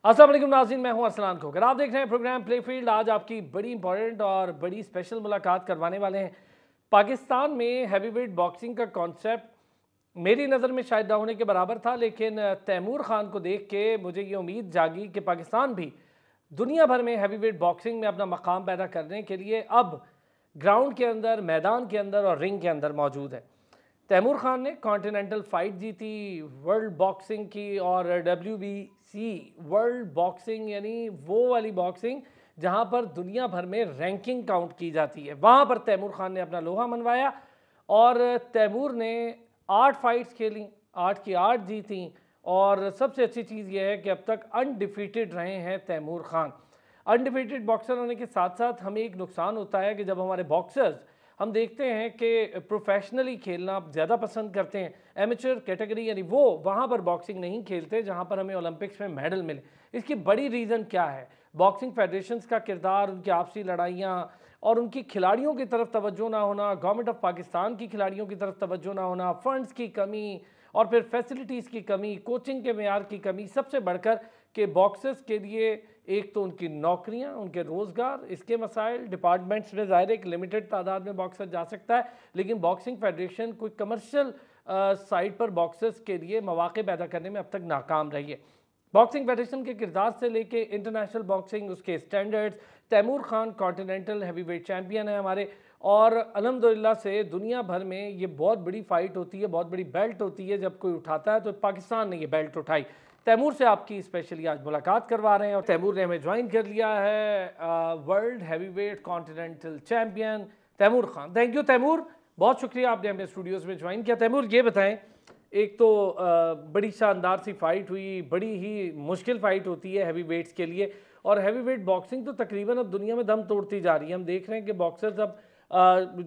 अस्सलाम वालेकुम नाज़रीन, मैं हूं अरसलान खोकर। आप देख रहे हैं प्रोग्राम प्ले फील्ड। आज आपकी बड़ी इंपॉर्टेंट और बड़ी स्पेशल मुलाकात करवाने वाले हैं। पाकिस्तान में हैवीवेट बॉक्सिंग का कॉन्सेप्ट मेरी नज़र में शायद ना होने के बराबर था, लेकिन तैमूर खान को देख के मुझे ये उम्मीद जागी कि पाकिस्तान भी दुनिया भर में हैवीवेट बॉक्सिंग में अपना मकाम पैदा करने के लिए अब ग्राउंड के अंदर, मैदान के अंदर और रिंग के अंदर मौजूद है। तैमूर खान ने कॉन्टिनेंटल फाइट जीती वर्ल्ड बॉक्सिंग की, और WBC वर्ल्ड बॉक्सिंग यानी वो वाली बॉक्सिंग जहां पर दुनिया भर में रैंकिंग काउंट की जाती है, वहां पर तैमूर खान ने अपना लोहा मनवाया। और तैमूर ने 8 फाइट्स खेली, 8 की 8 जीती। और सबसे अच्छी चीज़ यह है कि अब तक अनडिफीटेड रहे हैं तैमूर खान। अनडिफीटेड बॉक्सर होने के साथ साथ हमें एक नुकसान होता है कि जब हमारे बॉक्सर्स, हम देखते हैं कि प्रोफेशनली खेलना ज़्यादा पसंद करते हैं, एमेचर कैटेगरी यानी वो वहाँ पर बॉक्सिंग नहीं खेलते जहाँ पर हमें ओलंपिक्स में मेडल मिले। इसकी बड़ी रीज़न क्या है? बॉक्सिंग फेडरेशंस का किरदार, उनकी आपसी लड़ाइयाँ और उनकी खिलाड़ियों की तरफ तवज्जो ना होना, गवर्नमेंट ऑफ पाकिस्तान की खिलाड़ियों की तरफ तवज्जो ना होना, फंड्स की कमी और फिर फैसिलिटीज़ की कमी, कोचिंग के मेयार की कमी, सबसे बढ़कर कि बॉक्सर्स के लिए एक तो उनकी नौकरियां, उनके रोज़गार, इसके मसाइल। डिपार्टमेंट्स में ज़ाहिर एक लिमिटेड तादाद में बॉक्सर जा सकता है, लेकिन बॉक्सिंग फेडरेशन कोई कमर्शियल साइड पर बॉक्सर्स के लिए मौके पैदा करने में अब तक नाकाम रही है। बॉक्सिंग फेडरेशन के किरदार से लेके इंटरनेशनल बॉक्सिंग, उसके standards, Taimur Khan continental heavyweight champion है हमारे, और अल्हम्दुलिल्लाह से दुनिया भर में ये बहुत बड़ी फाइट होती है, बहुत बड़ी बेल्ट होती है जब कोई उठाता है। तो पाकिस्तान ने ये बेल्ट उठाई। तैमूर से आपकी स्पेशली आज मुलाकात करवा रहे हैं, और तैमूर ने हमें ज्वाइन कर लिया है, world heavyweight continental champion Taimur Khan. Thank you Taimur, बहुत शुक्रिया आपने हमें स्टूडियोज़ में ज्वाइन किया। तैमूर ये बताएं, एक तो बड़ी शानदार सी फाइट हुई, बड़ी ही मुश्किल फाइट होती है हैवी वेट्स के लिए, और हैवी वेट बॉक्सिंग तो तकरीबन अब दुनिया में दम तोड़ती जा रही है। हम देख रहे हैं कि बॉक्सर्स अब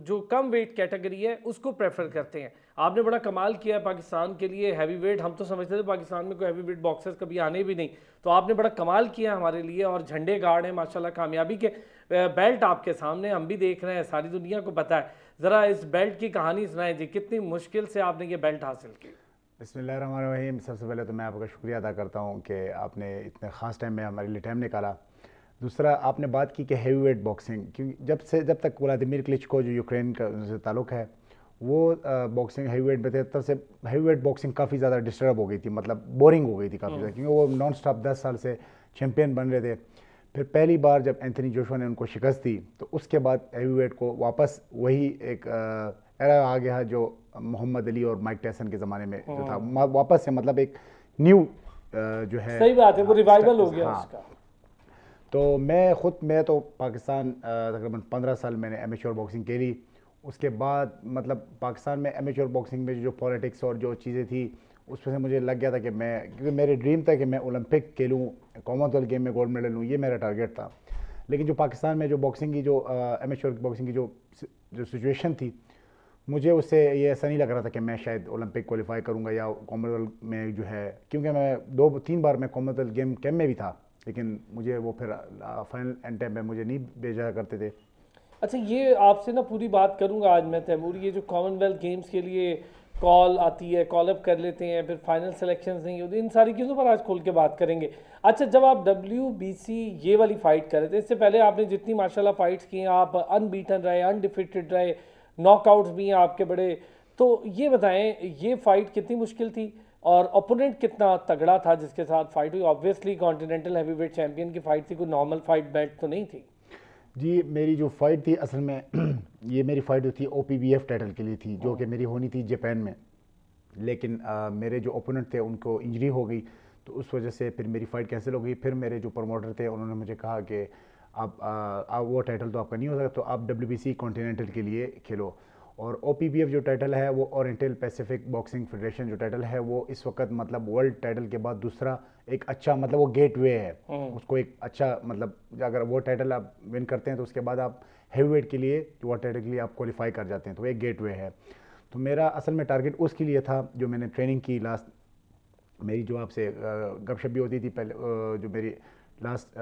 जो कम वेट कैटेगरी है उसको प्रेफर करते हैं। आपने बड़ा कमाल किया है पाकिस्तान के लिए हैवी वेट। हम तो समझते थे पाकिस्तान में कोई हैवी वेट बॉक्सर्स कभी आने भी नहीं, तो आपने बड़ा कमाल किया हमारे लिए, और झंडे गाड़ हैं माशाल्लाह कामयाबी के। बेल्ट आपके सामने, हम भी देख रहे हैं, सारी दुनिया को पता है। ज़रा इस बेल्ट की कहानी सुनाएं जी, कितनी मुश्किल से आपने ये बेल्ट हासिल की। बिस्मिल्लाहिर्रहमानिर्रहीम। सबसे पहले तो मैं आपका शुक्रिया अदा करता हूँ कि आपने इतने ख़ास टाइम में हमारे लिए टाइम निकाला। दूसरा, आपने बात की कि हैवी वेट बॉक्सिंग, क्योंकि जब तक व्लादिमीर क्लिचको जो यूक्रेन का उनसे ताल्लुक़ है, वो बॉक्सिंग हैवी वेट में थे, तब से हैवी वेट बॉक्सिंग काफ़ी ज़्यादा डिस्टर्ब हो गई थी, मतलब बोरिंग हो गई थी काफ़ी ज़्यादा, क्योंकि वो नॉन स्टॉप 10 साल से चैम्पियन बन रहे थे। फिर पहली बार जब एंथनी जोशुआ ने उनको शिकस्त दी, तो उसके बाद हैवी वेट को वापस वही एक एरा आ गया जो मोहम्मद अली और माइक टायसन के ज़माने में जो था, वापस से मतलब एक न्यू जो है, सही बात है, वो रिवाइवल हो गया उसका। तो मैं तो पाकिस्तान तकरीबन 15 साल मैंने एमेच्योर बॉक्सिंग खेली। उसके बाद मतलब पाकिस्तान में एमेच्योर बॉक्सिंग में जो पॉलिटिक्स और जो चीज़ें थी, उसमें से मुझे लग गया था कि क्योंकि मेरे ड्रीम था कि मैं ओलंपिक खेलूँ, कॉमनवेल्थ गेम में गोल्ड मेडल लूँ, ये मेरा टारगेट था। लेकिन जो पाकिस्तान में जो बॉक्सिंग की जो एमेच्योर बॉक्सिंग की जो सिचुएशन थी, मुझे उससे ये ऐसा नहीं लग रहा था कि मैं शायद ओलंपिक क्वालिफाई करूँगा या कॉमनवेल्थ में जो है, क्योंकि मैं 2-3 बार मैं कॉमनवेल्थ गेम कैंप में भी था, लेकिन मुझे वो फिर फाइनल एंड टाइम में मुझे नहीं भेजा करते थे। अच्छा, ये आपसे ना पूरी बात करूंगा आज मैं तैमूर। ये जो कॉमनवेल्थ गेम्स के लिए कॉल आती है, कॉल अप कर लेते हैं, फिर फाइनल सिलेक्शंस नहीं होती, इन सारी चीज़ों पर आज खोल के बात करेंगे। अच्छा, जब आप WBC ये वाली फ़ाइट कर रहे थे, इससे पहले आपने जितनी माशाल्लाह फ़ाइट्स की हैं, आप अनबीटन रहे, अनडिफिटेड रहे, नॉकआउट्स भी हैं आपके बड़े। तो ये बताएं, ये फ़ाइट कितनी मुश्किल थी और ओपोनेंट कितना तगड़ा था जिसके साथ फाइट हुई? ऑब्वियसली कॉन्टिनेंटल हैवीवेट चैंपियन की फ़ाइट थी, कोई नॉर्मल फाइट बेल्ट तो नहीं थी। जी, मेरी जो फ़ाइट थी असल में ये मेरी फ़ाइट जो थी OPBF टाइटल के लिए थी, जो कि मेरी होनी थी जापान में। लेकिन मेरे जो ओपोनेंट थे उनको इंजरी हो गई, तो उस वजह से फिर मेरी फ़ाइट कैंसिल हो गई। फिर मेरे जो प्रमोटर थे उन्होंने मुझे कहा कि आप वो टाइटल तो आपका नहीं हो सकता, तो आप WBC कॉन्टिनेंटल के लिए खेलो। और OPBF जो टाइटल है वो ओरिएंटल पैसिफिक बॉक्सिंग फेडरेशन जो टाइटल है, वो इस वक्त मतलब वर्ल्ड टाइटल के बाद दूसरा एक अच्छा, मतलब वो गेट वे है, उसको एक अच्छा, मतलब अगर वो टाइटल आप विन करते हैं तो उसके बाद आप हैवीवेट के लिए, जो टाइटल के लिए आप क्वालिफाई कर जाते हैं, तो एक गेट वे है। तो मेरा असल में टारगेट उसके लिए था, जो मैंने ट्रेनिंग की लास्ट, मेरी जो आपसे गपशप भी होती थी पहले, जो मेरी लास्ट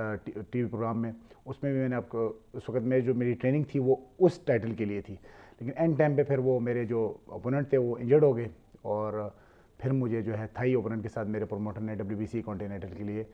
TV प्रोग्राम में, उसमें भी मैंने आपको उस वक्त में जो मेरी ट्रेनिंग थी वो उस टाइटल के लिए थी। लेकिन एंड टाइम पे फिर वो मेरे जो ओपोनेंट थे वो इंजर्ड हो गए, और फिर मुझे जो है थाई ओपोनेंट के साथ मेरे प्रमोटर ने WBC कॉन्टिनेंटल के लिए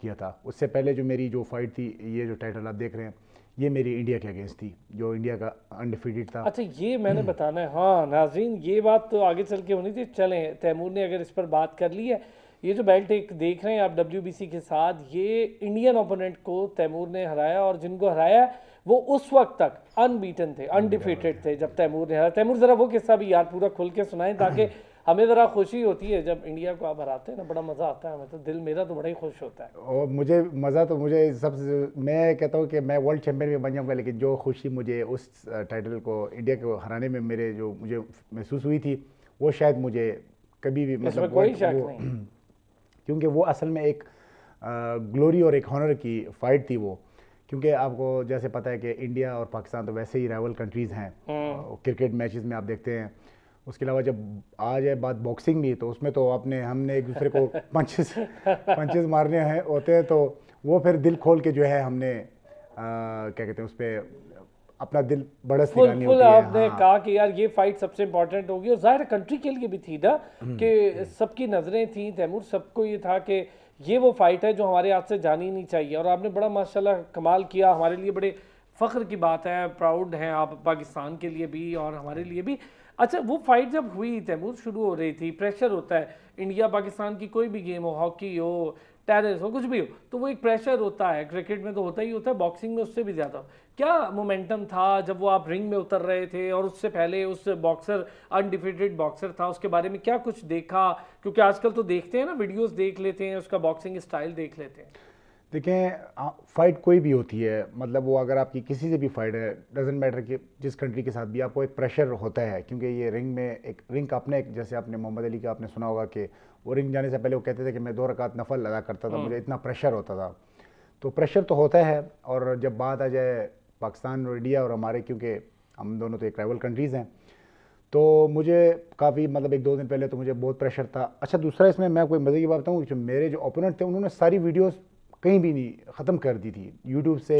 किया था। उससे पहले जो मेरी जो फाइट थी, ये जो टाइटल आप देख रहे हैं, ये मेरी इंडिया के अगेंस्ट थी, जो इंडिया का अनडिफीटेड था। अच्छा, ये मैंने बताना है। हाँ नाज़रीन, ये बात तो आगे चल के होनी थी। चलें, तैमूर ने अगर इस पर बात कर ली है, ये जो बेल्ट एक देख रहे हैं आप WBC के साथ, ये इंडियन ओपोनेंट को तैमूर ने हराया, और जिनको हराया वो उस वक्त तक अनबीटन थे, अनडिफीटेड थे जब तैमूर ने हराया। तैमूर ज़रा वो किस्सा भी यार पूरा खुल के सुनाएं, ताकि हमें ज़रा खुशी होती है जब इंडिया को आप हराते हैं ना, बड़ा मज़ा आता है हमें, तो दिल मेरा तो बड़ा ही खुश होता है। और मुझे मज़ा तो मुझे सबसे, मैं कहता हूँ कि मैं वर्ल्ड चैम्पियन भी बन जाऊँगा, लेकिन जो खुशी मुझे उस टाइटल को इंडिया को हराने में मेरे जो मुझे महसूस हुई थी, वो शायद मुझे कभी भी इसमें कोई शक नहीं, क्योंकि वो असल में एक ग्लोरी और एक हॉनर की फ़ाइट थी वो। क्योंकि आपको जैसे पता है कि इंडिया और पाकिस्तान तो वैसे ही राइवल कंट्रीज़ हैं, क्रिकेट मैचेस में आप देखते हैं। उसके अलावा जब आ जाए बात बॉक्सिंग भी, तो उसमें तो हमने एक दूसरे को पंचेस मारने हैं होते हैं, तो वो फिर दिल खोल के जो है हमने क्या कहते हैं उस पर अपना दिल बड़स निकालनी होती है। आपने कहा कि यार ये फाइट सबसे इंपॉर्टेंट होगी, और जाहिर कंट्री के लिए भी थी ना, कि सबकी नज़रें थी तैमूर, सबको ये था कि ये वो फाइट है जो हमारे हाथ से जानी नहीं चाहिए, और आपने बड़ा माशाल्लाह कमाल किया। हमारे लिए बड़े फ़ख्र की बात है, प्राउड हैं आप पाकिस्तान के लिए भी और हमारे लिए भी। अच्छा, वो फाइट जब हुई तैमूर, शुरू हो रही थी, प्रेशर होता है, इंडिया पाकिस्तान की कोई भी गेम हो, हॉकी हो, टेनिस हो, कुछ भी हो, तो वो एक प्रेशर होता है। क्रिकेट में तो होता ही होता है, बॉक्सिंग में उससे भी ज़्यादा। क्या मोमेंटम था जब वो आप रिंग में उतर रहे थे, और उससे पहले उस बॉक्सर, अनडिफीटेड बॉक्सर था, उसके बारे में क्या कुछ देखा? क्योंकि आजकल तो देखते हैं ना, वीडियोस देख लेते हैं, उसका बॉक्सिंग स्टाइल देख लेते हैं। देखें, फ़ाइट कोई भी होती है, मतलब वो अगर आपकी किसी से भी फाइट है, डजेंट मैटर कि जिस कंट्री के साथ भी, आपको एक प्रेशर होता है। क्योंकि ये रिंग में एक रिंग का अपने, जैसे आपने मोहम्मद अली का आपने सुना होगा कि वो रिंग जाने से पहले वो कहते थे कि मैं 2 रकात नफल अदा करता था, मुझे इतना प्रेशर होता था। तो प्रेशर तो होता है। और जब बात आ जाए पाकिस्तान और इंडिया और हमारे, क्योंकि हम दोनों तो एक राइवल कंट्रीज़ हैं, तो मुझे काफ़ी मतलब 1-2 दिन पहले तो मुझे बहुत प्रेशर था। अच्छा, दूसरा इसमें मैं कोई मज़े की बात बताऊँ, जो मेरे जो ओपोनेंट थे उन्होंने सारी वीडियोस कहीं भी नहीं ख़त्म कर दी थी, यूट्यूब से,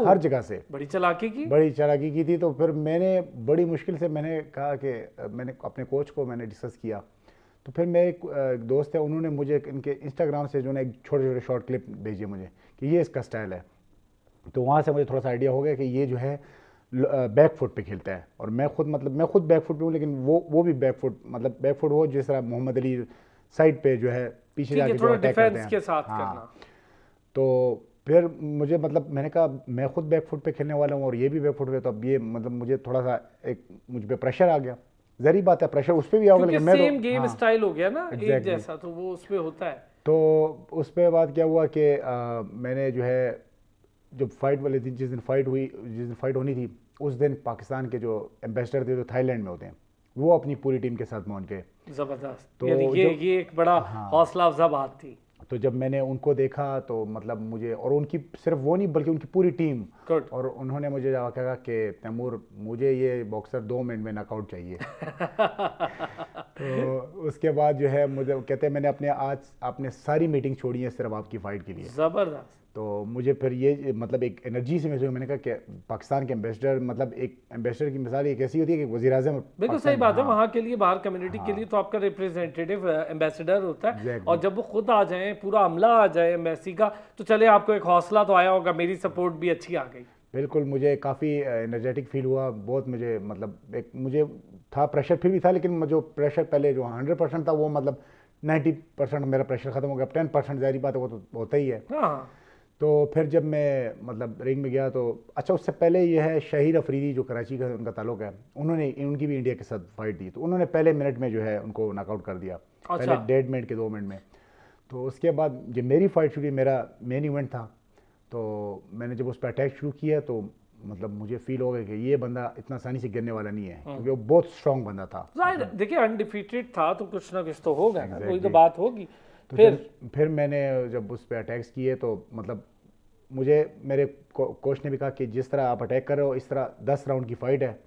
हर जगह से। बड़ी चालाकी की थी। तो फिर मैंने बड़ी मुश्किल से मैंने कहा कि मैंने अपने कोच को मैंने डिस्कस किया। तो फिर मेरे एक दोस्त है, उन्होंने मुझे इनके इंस्टाग्राम से जो है एक छोटे छोटे शॉर्ट क्लिप भेजे मुझे कि ये इसका स्टाइल है। तो वहाँ से मुझे थोड़ा सा आइडिया हो गया कि ये जो है बैक फुट पे खेलता है। और मैं खुद बैक फुट पे हूँ, लेकिन वो भी बैक फुट हो जिस तरह मोहम्मद अली साइड पे जो है पीछे जाके जो अटैक करते हैं। के साथ करना। तो फिर मुझे मैंने कहा मैं खुद बैक फुट पे खेलने वाला हूँ और ये भी बैक फुट पे, तो अब ये मुझे थोड़ा सा एक मुझ पे प्रेशर आ गया। ज़ाहिर बात है प्रेशर उस पर भी आओगे, लेकिन मैं सेम गेम स्टाइल हो गया ना, एक जैसा, तो वो उस पे होता है। तो उस पे बात क्या हुआ कि मैंने जो है जब फाइट वाले दिन, जिस दिन फाइट होनी थी, उस दिन पाकिस्तान के जो एम्बेसडर थे जो थाईलैंड में होते हैं, वो अपनी पूरी टीम के साथ पहुंच गए। जबरदस्त। तो ये एक बड़ा हौसला अफजा बात थी। तो जब मैंने उनको देखा तो मुझे, और उनकी सिर्फ वो नहीं बल्कि उनकी पूरी टीम, और उन्होंने मुझे कहा कि तैमूर मुझे ये बॉक्सर 2 मिनट में नॉकआउट चाहिए। तो उसके बाद जो है मुझे कहते हैं मैंने आपने सारी मीटिंग छोड़ी है सिर्फ आपकी फाइट के लिए। जबरदस्त। तो मुझे फिर ये एक एनर्जी से मैंने कहा कि पाकिस्तान के एम्बेसडर, एक एम्बेसडर की मिसाल एक ऐसी होती है कि वज़ीर-ए-आज़म, बिल्कुल सही बात है, वहाँ के लिए, बाहर कम्युनिटी के लिए तो आपका रिप्रेजेंटेटिव एम्बेसडर होता है। और जब वो खुद आ जाए, पूरा अमला आ जाए एम्बेसी का, तो चले आपको एक हौसला तो आया होगा, मेरी सपोर्ट भी अच्छी आ गई। बिल्कुल, मुझे काफ़ी एनर्जेटिक फील हुआ, बहुत मुझे मुझे था प्रेशर फिर भी था, लेकिन जो प्रेशर पहले जो 100% था वो 90% मेरा प्रेशर ख़त्म हो गया। 10% ज़ाहिर बात है वो तो होता ही है। तो फिर जब मैं रिंग में गया तो अच्छा, उससे पहले ये है शाहिर अफरीदी जो कराची का उनका ताल्लुक है, उनकी भी इंडिया के साथ फाइट दी, तो उन्होंने पहले मिनट में जो है उनको नॉकआउट कर दिया। पहले 1.5 मिनट के 2 मिनट में। तो उसके बाद जब मेरी फाइट शुरू, मेरा मेन इवेंट था, तो मैंने जब उस पर अटैक शुरू किया तो मुझे फील हो गया कि ये बंदा इतना आसानी से गिरने वाला नहीं है, क्योंकि वो बहुत स्ट्रॉन्ग बंदा था। देखिए अनडिफीटेड था तो कुछ ना कुछ तो होगा, कोई तो बात होगी। तो फिर मैंने जब उस पर अटैक्स किए तो मुझे मेरे कोच ने भी कहा कि जिस तरह आप अटैक कर रहे हो, इस तरह 10 राउंड की फाइट है,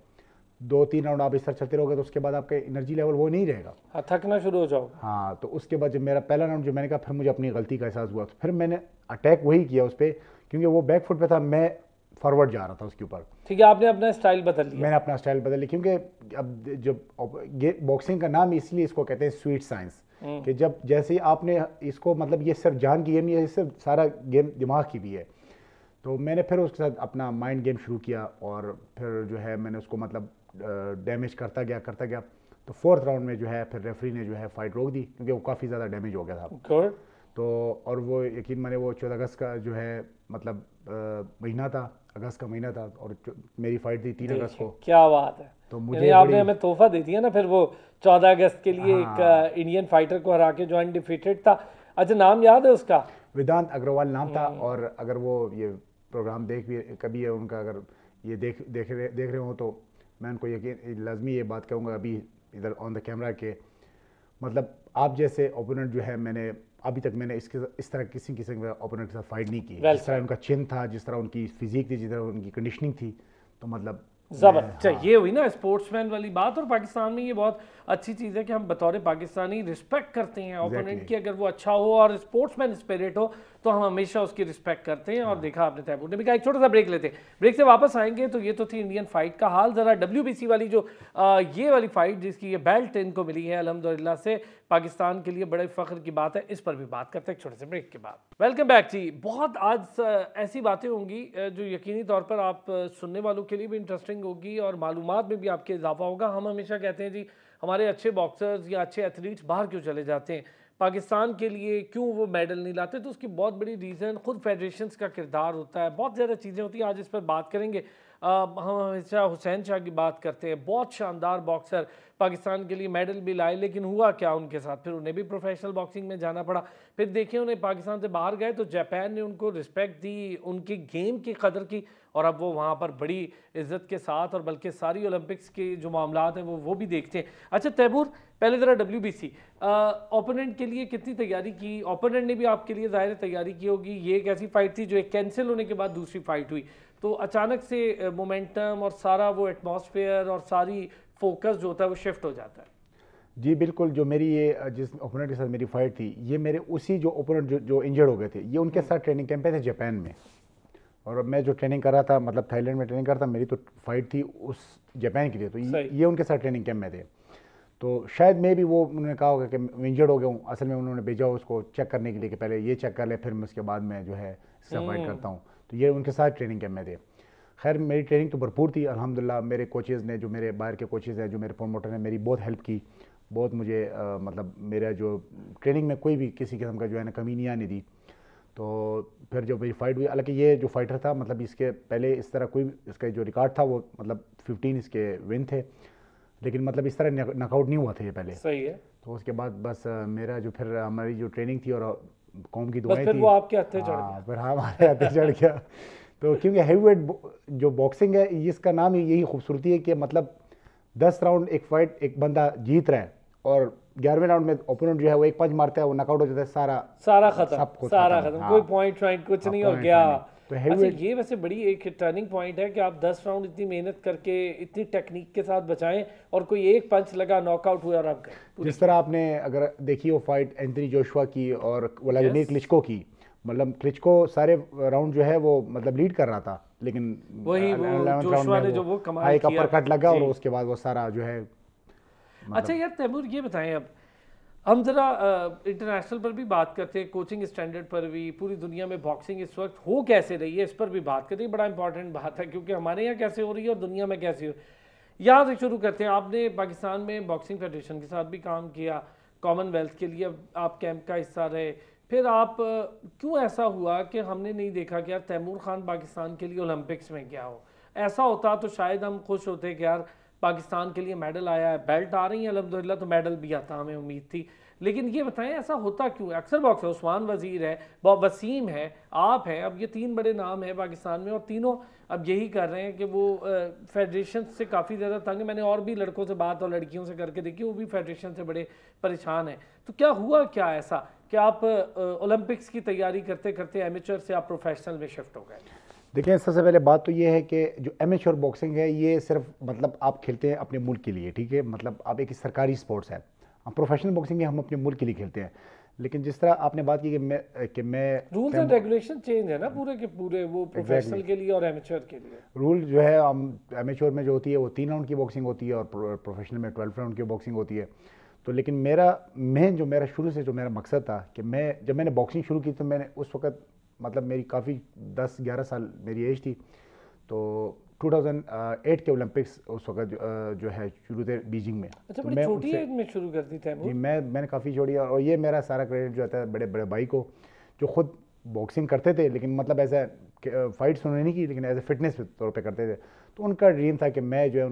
2-3 राउंड आप इस तरह चलते रहोगे तो उसके बाद आपका एनर्जी लेवल वो नहीं रहेगा, थकना शुरू हो जाओ। हाँ, तो उसके बाद जब मेरा पहला राउंड जो मैंने कहा, फिर मुझे अपनी गलती का एहसास हुआ, तो फिर मैंने अटैक वही किया उस पर, क्योंकि वो बैक फुट पे था, मैं फॉरवर्ड जा रहा था उसके ऊपर। ठीक है, आपने अपना स्टाइल बदल लिया। मैंने अपना स्टाइल बदल लिया, क्योंकि अब जब बॉक्सिंग का नाम इसलिए इसको कहते हैं स्वीट साइंस, कि जब जैसे ही आपने इसको मतलब ये सिर्फ जान की गेम नहीं है, ये सिर्फ सारा गेम दिमाग की भी है। तो मैंने फिर उसके साथ अपना माइंड गेम शुरू किया और फिर जो है मैंने उसको मतलब डैमेज करता गया। तो फोर्थ राउंड में जो है फिर रेफरी ने जो है फाइट रोक दी, क्योंकि वो काफ़ी ज़्यादा डैमेज हो गया था। गुड। तो और वो यकीन माने वो 14 अगस्त का जो है मतलब महीना था, अगस्त का महीना था, और मेरी फाइट थी 3 अगस्त को। क्या बात है। तो यानी मुझे आपने हमें तोहफा दे दिया ना फिर वो 14 अगस्त के लिए। हाँ। एक इंडियन फाइटर को हरा के जो अनडिफीटेड था। अच्छा, नाम याद है उसका? वेदांत अग्रवाल नाम था। और अगर वो ये प्रोग्राम देख भी कभी है उनका, अगर ये देख रहे हो तो मैं उनको यकीन लाजमी ये बात कहूँगा अभी इधर ऑन द कैमरा के, मतलब आप जैसे ओपोनेंट जो है मैंने अभी तक मैंने इस तरह किसी किस्म के ओपोनेंट के साथ फाइट नहीं की। जिस तरह उनका चिन था, जिस तरह उनकी फिजिक थी, जिस तरह उनकी कंडीशनिंग थी, तो मतलब जबरदस्त। ये हुई ना स्पोर्ट्समैन वाली बात। और पाकिस्तान में ये बहुत अच्छी चीज़ है कि हम बतौर पाकिस्तानी रिस्पेक्ट करते हैं ओपोनेंट की। अगर वो अच्छा हो और स्पोर्ट्समैन स्पिरिट हो तो हम हमेशा उसकी रिस्पेक्ट करते हैं। और देखा आपने तैमूर ने भी कहा। एक छोटा सा ब्रेक लेते हैं, ब्रेक से वापस आएंगे। तो ये तो थी इंडियन फाइट का हाल। ज़रा WBC वाली जो ये वाली फाइट जिसकी ये बेल्ट इनको मिली है अल्हम्दुलिल्लाह से, पाकिस्तान के लिए बड़े फ़ख्र की बात है। इस पर भी बात करते हैं एक छोटे से ब्रेक के बाद। वेलकम बैक जी। बहुत आज ऐसी बातें होंगी जो यकीनी तौर पर आप सुनने वालों के लिए भी इंटरेस्टिंग होगी और मालूमात में भी आपके इजाफा होगा। हम हमेशा कहते हैं जी हमारे अच्छे बॉक्सर्स या अच्छे एथलीट्स बाहर क्यों चले जाते हैं, पाकिस्तान के लिए क्यों वो मेडल नहीं लाते, तो उसकी बहुत बड़ी रीज़न खुद फेडरेशंस का किरदार होता है। बहुत ज़्यादा चीज़ें होती हैं, आज इस पर बात करेंगे। हम हमेशा हुसैन शाह की बात करते हैं, बहुत शानदार बॉक्सर, पाकिस्तान के लिए मेडल भी लाए, लेकिन हुआ क्या उनके साथ, फिर उन्हें भी प्रोफेशनल बॉक्सिंग में जाना पड़ा। फिर देखिए उन्हें पाकिस्तान से बाहर गए तो जापान ने उनको रिस्पेक्ट दी, उनकी गेम की कदर की, और अब वो वहाँ पर बड़ी इज्जत के साथ, और बल्कि सारी ओलंपिक्स के जो मामलात हैं वो भी देखते हैं। अच्छा तैमूर, पहले ज़रा WBC ओपोनेंट के लिए कितनी तैयारी की? ओपोनेंट ने भी आपके लिए ज़ाहिर तैयारी की होगी। ये एक ऐसी फाइट थी जो एक कैंसिल होने के बाद दूसरी फाइट हुई, तो अचानक से मोमेंटम और सारा वो एटमॉस्फेयर और सारी फोकस जो होता है वो शिफ्ट हो जाता है। जी बिल्कुल, जो मेरी ये जिस ओपोनेंट के साथ मेरी फाइट थी, ये मेरे उसी जो ओपोनेंट जो इंजर्ड हो गए थे, ये उनके साथ ट्रेनिंग कैंप पे थे जापान में। और मैं जो ट्रेनिंग कर रहा था, मतलब थाईलैंड में ट्रेनिंग कर रहा था, मेरी तो फाइट थी उस जापान के लिए, तो ये उनके साथ ट्रेनिंग कैंप में थे। तो शायद मैं भी वो उन्होंने कहा होगा कि मैं इंजर्ड हो गया हूँ, असल में उन्होंने भेजा उसको चेक करने के लिए कि पहले ये चेक कर ले, फिर मैं उसके बाद में जो है इससे फाइट करता हूँ। तो ये उनके साथ ट्रेनिंग कैंप में थे। खैर मेरी ट्रेनिंग तो भरपूर थी अल्हम्दुलिल्लाह। मेरे कोचेज़ ने, जो मेरे बाहर के कोचेज़ हैं, जो मेरे प्रोमोटर ने, मेरी बहुत हेल्प की, बहुत मुझे मतलब मेरा जो ट्रेनिंग में कोई भी किसी किस्म का जो है ना कमी नहीं आने दी। तो फिर जो मेरी फाइट हुई, हालांकि ये जो फाइटर था मतलब इसके पहले इस तरह कोई इसका जो रिकॉर्ड था वो मतलब 15 इसके विन थे, लेकिन मतलब इस तरह नॉकआउट नहीं हुआ था ये पहले। सही है। तो उसके बाद बस मेरा जो फिर हमारी जो ट्रेनिंग थी और कौम की दुआएं थी, वो आपके हत्थे चढ़ गया। फिर हमारे हत्थे चढ़ गया। तो क्योंकि हैवीवेट जो बॉक्सिंग है, इसका नाम ही यही खूबसूरती है कि मतलब 10 राउंड एक फाइट एक बंदा जीत रहा है और 11वें राउंड में ओपोनेंट जो है वो एक पंच मारता है, वो नॉकआउट हो जाता है, सारा खत्म, सारा खत्म, कोई पॉइंट कुछ नहीं हो गया। तो अच्छा, ये वैसे बड़ी एक टर्निंग पॉइंट है कि आप 10 राउंड इतनी मेहनत करके इतनी टेक्निक के साथ बचाएं और कोई एक पंच लगा नॉकआउट हुआ और आप गए। जिस तरह आपने अगर देखी वो फाइट एंथनी जोशुआ की और व्लादिमीर क्लिचको की, मतलब क्लिचको सारे राउंड जो है वो मतलब लीड कर रहा था, लेकिन वही जोशुआ ने जो वो कमाल किया, अपर कट लगा और उसके बाद वो सारा जो है। अच्छा यार तैमूर, ये बताएं, अब हम ज़रा इंटरनेशनल पर भी बात करते हैं, कोचिंग स्टैंडर्ड पर भी, पूरी दुनिया में बॉक्सिंग इस वक्त हो कैसे रही है इस पर भी बात करते हैं। बड़ा इंपॉर्टेंट बात है क्योंकि हमारे यहाँ कैसे हो रही है और दुनिया में कैसे हो। यहाँ से शुरू करते हैं। आपने पाकिस्तान में बॉक्सिंग फेडरेशन के साथ भी काम किया, कॉमनवेल्थ के लिए आप कैंप का हिस्सा रहे, फिर आप क्यों ऐसा हुआ कि हमने नहीं देखा कि यार तैमूर खान पाकिस्तान के लिए ओलंपिक्स में क्या हो? ऐसा होता तो शायद हम खुश होते कि यार पाकिस्तान के लिए मेडल आया है, बेल्ट आ रही है अल्हम्दुलिल्लाह, तो मेडल भी आता, हमें उम्मीद थी। लेकिन ये बताएं ऐसा होता क्यों? अक्सर बॉक्सर, उस्मान वजीर है, वसीम है, आप हैं, अब ये 3 बड़े नाम हैं पाकिस्तान में और तीनों अब यही कर रहे हैं कि वो फेडरेशन से काफ़ी ज़्यादा तंग है। मैंने और भी लड़कों से बात और लड़कियों से करके देखी, वो भी फेडरेशन से बड़े परेशान हैं। तो क्या हुआ क्या ऐसा कि आप ओलंपिक्स की तैयारी करते करते एमेचर से आप प्रोफेशनल में शिफ्ट हो गए? देखिए, सबसे पहले बात तो ये है कि जो एमेच्योर बॉक्सिंग है ये सिर्फ मतलब आप खेलते हैं अपने मुल्क के लिए, ठीक है, मतलब आप एक सरकारी स्पोर्ट्स है, प्रोफेशनल बॉक्सिंग हम अपने मुल्क के लिए खेलते हैं, लेकिन जिस तरह आपने बात की कि मैं रूल्स एंड रेगुलेशन चेंज है ना पूरे के पूरे, वो प्रोफेशनल के लिए और एमेच्योर के लिए। रूल जो है हम एमेच्योर में जो होती है वो 3 राउंड की बॉक्सिंग होती है और प्रोफेशनल में 12 राउंड की बॉक्सिंग होती है। तो लेकिन मेरा शुरू से जो मेरा मकसद था कि जब मैंने बॉक्सिंग शुरू की तो मैंने उस वक्त मतलब मेरी काफ़ी 10-11 साल मेरी एज थी, तो 2008 के ओलंपिक्स उस वक्त जो है शुरू थे बीजिंग में। अच्छा, तो बड़ी छोटी एज में शुरू कर दी थी जी, मैंने काफ़ी छोड़ी, और ये मेरा सारा क्रेडिट जो आता है बड़े बड़े भाई को, जो खुद बॉक्सिंग करते थे लेकिन मतलब ऐसा फाइट्स उन्होंने नहीं की, लेकिन एज ए फिटनेस के तौर पे करते थे। तो उनका ड्रीम था कि मैं जो है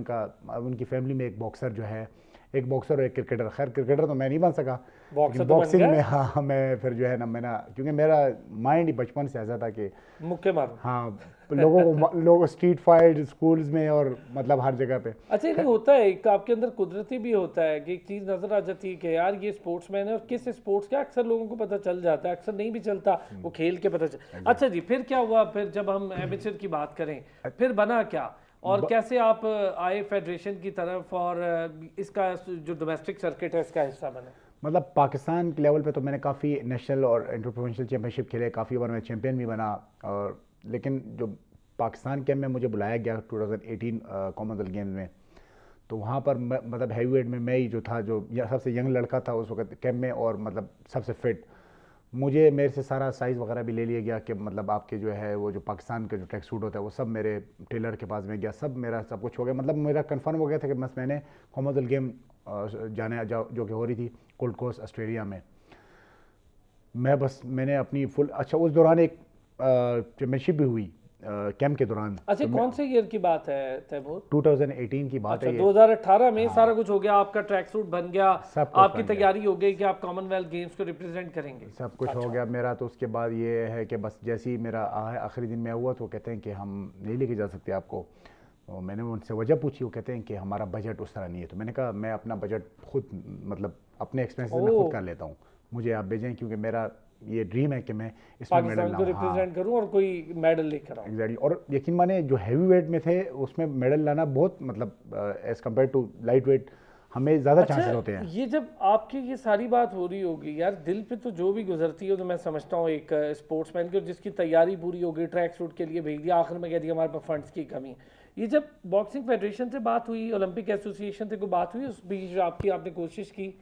उनकी फैमिली में एक बॉक्सर जो है, एक बॉक्सर और एक क्रिकेटर। खैर क्रिकेटर तो मैं नहीं बन सका, बॉक्सिंग में हाँ मैं फिर जो है ना क्योंकि मेरा माइंड ही बचपन से ऐसा था कि मुक्के मारो। हाँ, लोगों स्ट्रीट फाइट स्कूल्स में और मतलब हर जगह पे। अच्छा, नहीं होता है एक आपके अंदर कुदरती भी होता है कि एक चीज़ नजर आ जाती है कि यार ये स्पोर्ट्समैन है, और किस स्पोर्ट्स का अक्सर लोगों को पता चल जाता है, अक्सर नहीं भी चलता, वो खेल के पता चल। अच्छा जी, फिर क्या हुआ? फिर जब हम एमेच्योर की बात करें, फिर बना क्या और कैसे आप आए फेडरेशन की तरफ, और इसका जो डोमेस्टिक सर्किट है इसका हिस्सा बने? मतलब पाकिस्तान के लेवल पे तो मैंने काफ़ी नेशनल और इंटर प्रोविंशियल चैंपियनशिप खेले, काफ़ी बार मैं चैंपियन भी बना, और लेकिन जो पाकिस्तान कैंप में मुझे बुलाया गया 2018 कॉमनवेल्थ गेम्स में, तो वहाँ पर मतलब हैवी वेट में मैं ही जो था, जो सबसे यंग लड़का था उस वक्त कैंप में, और मतलब सबसे फिट। मेरे से सारा साइज़ वगैरह भी ले लिया गया कि मतलब आपके जो है वो जो पाकिस्तान का जो ट्रैक सूट होता है वो सब मेरे टेलर के पास में गया, सब कुछ हो गया। मतलब मेरा कंफर्म हो गया था कि बस मैंने कॉमनवेल्थ गेम जो कि हो रही थी गोल्ड कोस्ट ऑस्ट्रेलिया में, मैंने अपनी फुल। अच्छा, उस दौरान एक चैम्पियनशिप भी हुई कैंप के दौरान। अच्छा, तो कौन से ईयर की बात है तैमूर? 2018 की बात है। 2018 में सारा कुछ हो गया, आपका ट्रैक सूट बन गया, आपकी तैयारी हो गई कि आप कॉमनवेल्थ गेम्स को रिप्रेजेंट करेंगे, सब कुछ हो गया मेरा। तो उसके बाद ये है कि बस जैसे ही मेरा आखिरी दिन में हुआ तो कहते हैं कि हम नहीं लेके जा सकते आपको। तो मैंने उनसे वजह पूछी, वो कहते हैं कि हमारा बजट उस तरह नहीं है। तो मैंने कहा मैं अपना बजट खुद मतलब अपने एक्सपेंसेस में खुद कर लेता हूँ, मुझे आप भेजें, क्योंकि मेरा ये ड्रीम है कि मैं इसमें मेडल को रिप्रेजेंट करूं और कोई मेडल लेकर आऊं। एग्जैक्टली। और यकीन माने जो हैवी वेट में थे उसमें मेडल लाना बहुत मतलब as compare to light weight हमें ज़्यादा चांसेस होते हैं। ये जब आपकी ये सारी बात हो रही होगी यार, दिल पे तो जो भी गुजरती है, तो मैं समझता हूँ एक स्पोर्ट्समैन की, जिसकी तैयारी पूरी हो गई, ट्रैक सूट के लिए भेज दिया, आखिर में कह दिया हमारे पास फंड्स की कमी है। ये जब बॉक्सिंग फेडरेशन से बात हुई, ओलंपिक एसोसिएशन से कोई बात हुई उस बीच आपने कोशिश की?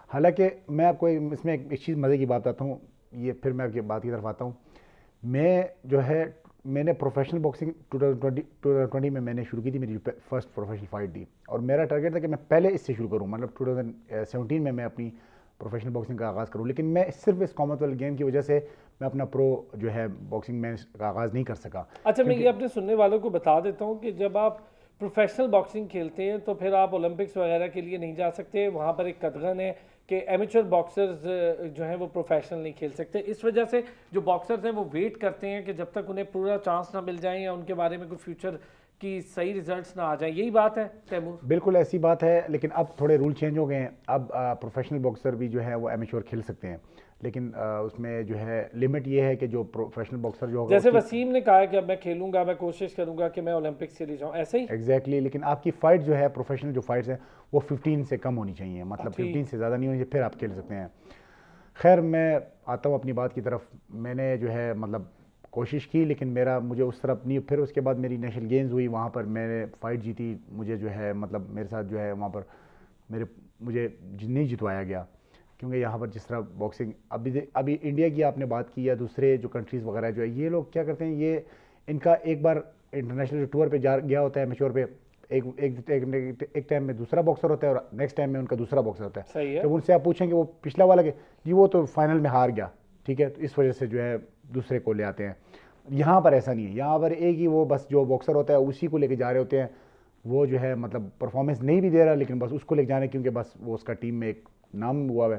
हालांकि मैं आपको इसमें एक चीज़ मज़े की बात बताता हूँ, ये फिर मैं आपकी बात की तरफ आता हूँ। मैंने प्रोफेशनल बॉक्सिंग 2020 में मैंने शुरू की थी, मेरी फर्स्ट प्रोफेशनल फाइट थी, और मेरा टारगेट था कि मैं पहले इससे शुरू करूँ, मतलब 2017 में मैं अपनी प्रोफेशनल बॉक्सिंग का आगाज़ करूँ। लेकिन मैं सिर्फ इस कॉमनवेल्थ गेम की वजह से मैं अपना प्रो जो है बॉक्सिंग में का आगाज़ नहीं कर सका। अच्छा, मैं ये अपने सुनने वालों को बता देता हूँ कि जब आप प्रोफेशनल बॉक्सिंग खेलते हैं तो फिर आप ओलंपिक्स वगैरह के लिए नहीं जा सकते, वहाँ पर एक कदगन है कि एमेच्योर बॉक्सर्स जो हैं वो प्रोफेशनल नहीं खेल सकते। इस वजह से जो बॉक्सर्स हैं वो वेट करते हैं कि जब तक उन्हें पूरा चांस ना मिल जाए या उनके बारे में कोई फ्यूचर की सही रिजल्ट्स ना आ जाए। यही बात है तैमूर? बिल्कुल ऐसी बात है, लेकिन अब थोड़े रूल चेंज हो गए हैं। अब प्रोफेशनल बॉक्सर भी जो है वो एमेच्योर खेल सकते हैं, लेकिन उसमें जो है लिमिट ये है कि जो प्रोफेशनल बॉक्सर जो होगा, जैसे वसीम ने कहा कि अब मैं खेलूंगा, मैं कोशिश करूंगा कि मैं ओलंपिक्स के लिए जाऊं, ऐसे ही एग्जैक्टली। लेकिन आपकी फाइट जो है प्रोफेशनल जो फाइट्स है वो 15 से कम होनी चाहिए, मतलब 15 से ज़्यादा नहीं होनी चाहिए, फिर आप खेल सकते हैं। खैर मैं आता हूँ अपनी बात की तरफ। मैंने जो है मतलब कोशिश की, लेकिन मुझे उस तरफ नहीं। फिर उसके बाद मेरी नेशनल गेम्स हुई, वहाँ पर मैंने फ़ाइट जीती, मुझे जो है मतलब मेरे साथ जो है वहाँ पर मुझे नहीं जितवाया गया, क्योंकि यहाँ पर जिस तरह बॉक्सिंग अभी इंडिया की आपने बात की या दूसरे जो कंट्रीज़ वगैरह जो है, ये लोग क्या करते हैं, ये इनका एक बार इंटरनेशनल टूर पे गया होता है मैच्योर पे, एक टाइम में दूसरा बॉक्सर होता है और नेक्स्ट टाइम में उनका दूसरा बॉक्सर होता है। सही है। जब उनसे आप पूछेंगे वो पिछला वाला के जी वो तो फाइनल में हार गया, ठीक है, तो इस वजह से जो है दूसरे को ले आते हैं। यहाँ पर ऐसा नहीं है, यहाँ पर एक ही वो बस जो बॉक्सर होता है उसी को लेके जा रहे होते हैं। वो जो है मतलब परफॉर्मेंस नहीं भी दे रहा, लेकिन बस उसको लेके जाने, क्योंकि बस वो उसका टीम में एक नाम हुआ है।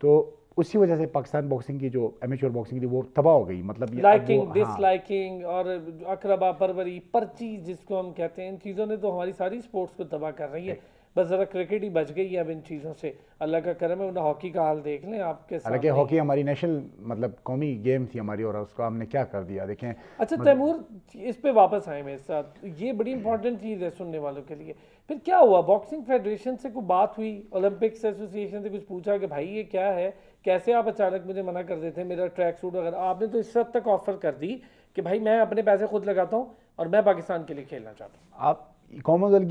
तो उसी वजह से पाकिस्तान बॉक्सिंग की जो एमेच्योर बॉक्सिंग थी वो तबाह हो गई। मतलब लाइकिंग डिसलाइकिंग और अकरबा परवरी पर्ची जिसको हम कहते हैं, इन चीज़ों ने तो हमारी सारी स्पोर्ट्स को तबाह कर रही है। बस ज़रा क्रिकेट ही बच गई है अब इन चीज़ों से, अल्लाह का करम है, वरना हॉकी का हाल देख लें आपके हालांकि सामने। हॉकी हमारी नेशनल मतलब कौमी गेम थी हमारी, और उसको हमने क्या कर दिया देखें। अच्छा तैमूर, इस पे वापस आए मेरे साथ, ये बड़ी इंपॉर्टेंट चीज़ है सुनने वालों के लिए। फिर क्या हुआ, बॉक्सिंग फेडरेशन से कोई बात हुई, ओलंपिक्स एसोसिएशन से कुछ पूछा कि भाई ये क्या है, कैसे आप अचानक मुझे मना कर देते हैं, मेरा ट्रैक सूट वगैरह आपने तो इस हद तक ऑफर कर दी कि भाई मैं अपने पैसे खुद लगाता हूँ और मैं पाकिस्तान के लिए खेलना चाहता हूँ। आप कॉमनवेल्थ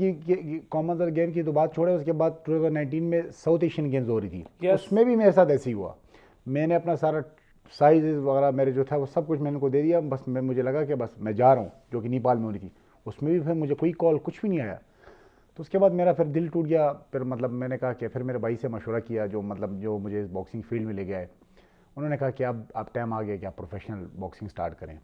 गेम की तो बात छोड़े, उसके बाद 2019 में साउथ एशियन गेम्स हो रही थी। Yes. उसमें भी मेरे साथ ऐसे ही हुआ। मैंने अपना सारा साइज वगैरह मेरे जो था वो सब कुछ मैंने उनको दे दिया, बस मुझे लगा कि बस मैं जा रहा हूँ, जो कि नेपाल में हो रही थी। उसमें भी फिर मुझे कोई कॉल कुछ भी नहीं आया। तो उसके बाद मेरा फिर दिल टूट गया। फिर मतलब मैंने कहा कि फिर मेरे भाई से मशवरा किया, जो मुझे इस बॉक्सिंग फील्ड में ले गया है। उन्होंने कहा कि अब टाइम आ गया कि आप प्रोफेशनल बॉक्सिंग स्टार्ट करें।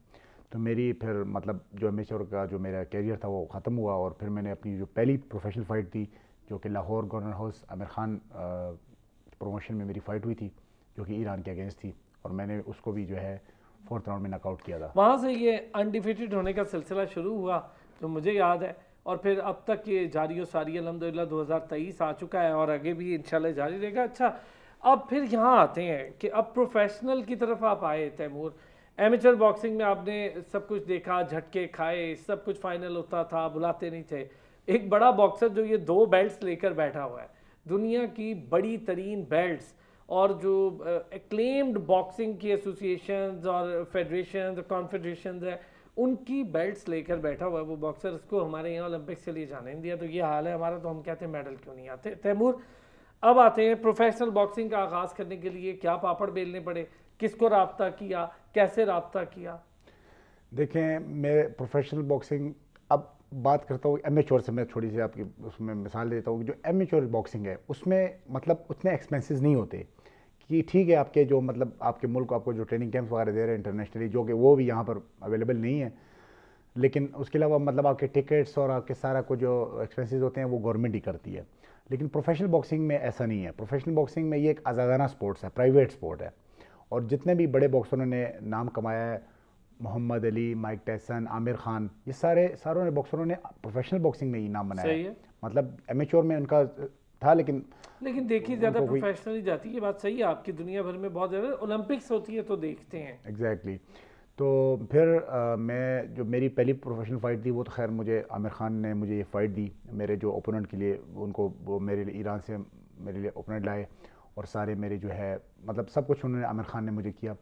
तो मेरी फिर मतलब जो एमेच्योर का जो मेरा कैरियर था वो ख़त्म हुआ, और फिर मैंने अपनी जो पहली प्रोफेशनल फ़ाइट थी, जो कि Lahore governor house Aamir Khan promotion में मेरी फ़ाइट हुई थी, जो कि ईरान के अगेंस्ट थी, और मैंने उसको भी जो है 4th राउंड में नॉकआउट किया था। वहाँ से ये अनडिफीटेड होने का सिलसिला शुरू हुआ जो मुझे याद है, और फिर अब तक ये जारी व सारी अल्हम्दुलिल्लाह 2023 आ चुका है और आगे भी इंशाल्लाह जारी रहेगा। अच्छा, अब फिर यहाँ आते हैं कि अब प्रोफेशनल की तरफ आप आए तैमूर। एमेचर बॉक्सिंग में आपने सब कुछ देखा, झटके खाए, सब कुछ फाइनल होता था, बुलाते नहीं थे। एक बड़ा बॉक्सर जो ये 2 बेल्ट्स लेकर बैठा हुआ है, दुनिया की बड़ी तरीन बेल्ट्स, और जो एक्लेम्ड बॉक्सिंग की एसोसिएशंस और फेडरेशन कॉन्फेडरेशन है, उनकी बेल्ट्स लेकर बैठा हुआ है वो बॉक्सर, इसको हमारे यहाँ ओलंपिक्स के लिए जाने नहीं दिया। तो ये हाल है हमारा, तो हम कहते हैं मेडल क्यों नहीं आते। तैमूर, अब आते हैं प्रोफेशनल बॉक्सिंग का आगाज़ करने के लिए क्या पापड़ बेलने पड़े, किसको राब्ता किया, कैसे राब्ता किया? देखें, मैं प्रोफेशनल बॉक्सिंग अब बात करता हूँ एमेच्योर से, मैं थोड़ी सी आपकी उसमें मिसाल देता हूँ कि जो एमेच्योर बॉक्सिंग है उसमें मतलब उतने एक्सपेंसेस नहीं होते। कि ठीक है, आपके जो मतलब आपके मुल्क आपको जो ट्रेनिंग कैंप्स वगैरह दे रहे हैं इंटरनेशनली, जो कि वो भी यहाँ पर अवेलेबल नहीं है, लेकिन उसके अलावा मतलब आपके टिकट्स और आपके सारा को जो एक्सपेंसेस होते हैं वो गवर्नमेंट ही करती है। लेकिन प्रोफेशनल बॉक्सिंग में ऐसा नहीं है। प्रोफेशनल बॉक्सिंग में ये एक आज़ादाना स्पोर्ट्स है, प्राइवेट स्पोर्ट है, और जितने भी बड़े बॉक्सरों ने नाम कमाया है, मोहम्मद अली, माइक टायसन, आमिर खान, ये सारों ने बॉक्सरों ने प्रोफेशनल बॉक्सिंग में ही नाम बनाया है। मतलब एमेच्योर में उनका था, लेकिन देखी ज़्यादा प्रोफेशनली जाती है, बात सही है आपकी, दुनिया भर में बहुत ज़्यादा ओलंपिक्स होती है तो देखते हैं। एग्जैक्टली। तो फिर मैं जो मेरी पहली प्रोफेशनल फ़ाइट थी वो तो खैर मुझे आमिर खान ने मुझे ये फ़ाइट दी मेरे जो ओपोनेंट के लिए, उनको वो मेरे लिए ईरान से मेरे लिए ओपोनेंट लाए, और सारे मेरे जो है मतलब सब कुछ उन्होंने आमिर खान ने मुझे किया।